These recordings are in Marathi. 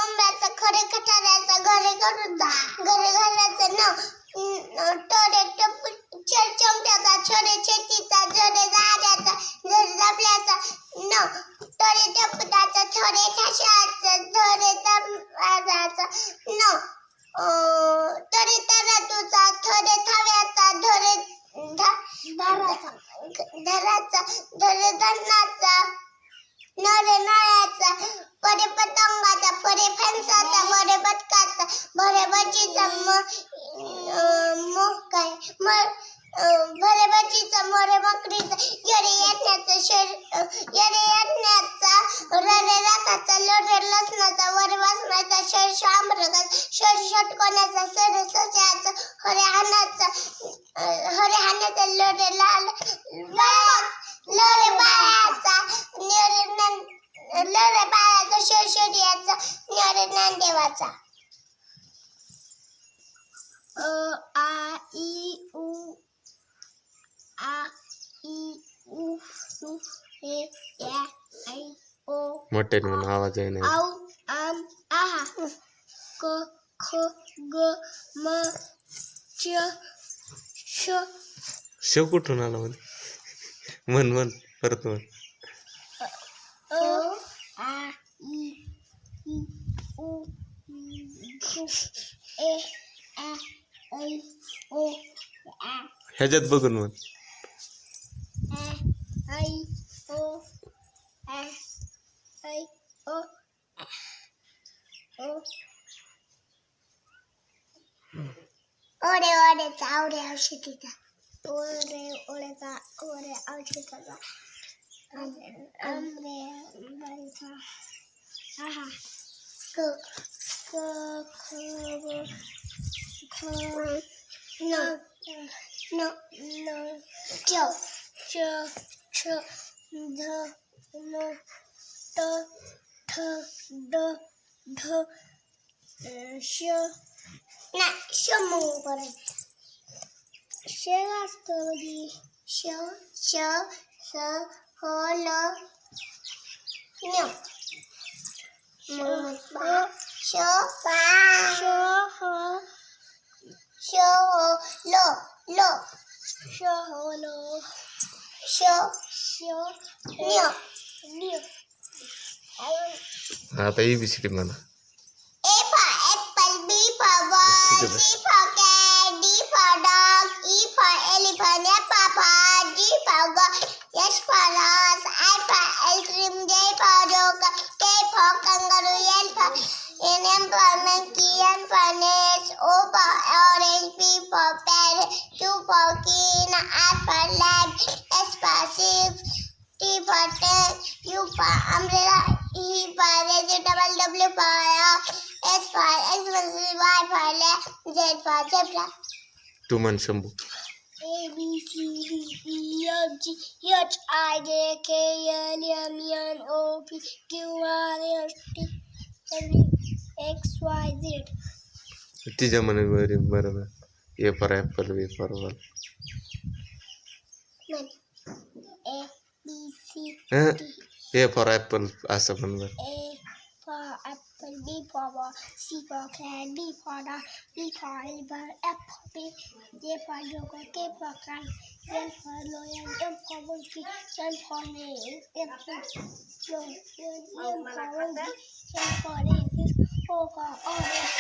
कोंबड्याचा खरे खटाऱ्याचा घरे करूचा घरे घालायचं न टोरे चमट्याचा छोरे शेतीचा झरे झाडाचा झरे दाबल्याचा न टोरे टपटाचा छोरे ठशाचा झरे दाबाचा न टोरे तरातूचा थोरे थव्याचा धरे धराचा धरे धरणाचा नरे नळ्याचा परे पतंगाचा परे फणसाचा भरे बदकाचा भरे बचीचा भरे बचीचा मोरे बकरीचा येरे येण्याचा ररे राखाचा लोरे लसणाचा वरे वासनाचा शर शांबरगाचा शर षटकोण्याचा सरे सस्याचा हरे हाण्याचा लोरे लाल लोरे बाळाचा लोरे बाळाचा शोषोरियाचा नरे नांदेवाचा आ ई उ आ ई उ ए या ऐ ओ मोठ्याने म्हणून आवाज आहे ना औ आम आहा क ख ग म च श शेव कुठून आला म्हण परत म्हण ओ आ ई ई उ ए आ ऐ ओ आ ह्याच्यात बघून म्हण ऐ ओ आ ऐ ओ ओ ओरे ओरेचा ओरे औषधीचा ओरेचा ओरे औषधीचा आमरे बारीचा आहा क क ख न च छ ध न त ठ ड ढ श ना शमू बरं श असतं श श स ह ल न्य श पा श ह श ल ल श ह ल श श न्य न्य आता ABCD म्हणा A for apple, B for ball, C for cat, D for dog, E for elephant, F for pot, G for goat, H for horse, I for ice cream, J for joker, K for kangaroo, L for M for monkey, N for nest, O for orange, P for parrot, Q for king, R for lamb, S for six, T for ten, U for umbrella, E for vegetable, W for S for Xmas, Y for lamb, Z for zebra. तू म्हण Shambhu A B C D E F G H I J K L M N O P Q R S T W X Y Z. तिच्या म्हणे बरोबर A for apple, B for ball A B C D A for apple असं म्हण बरं A for apple, B for ball, C for cat, D for dog, E for elephant, F for pig, J for joker, K for kite, L for lion, M for monkey, N for nail, M for lion, M for monkey, N for nail, O for orange,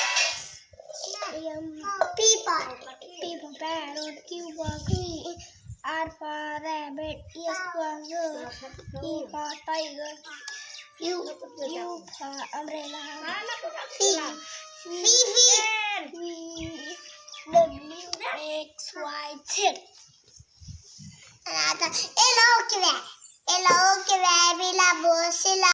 P for parrot, Q for queen, R for rabbit, S for girl, E for tiger. U for umbrella. V W X Y Z. Ela o que vem, bila bosila.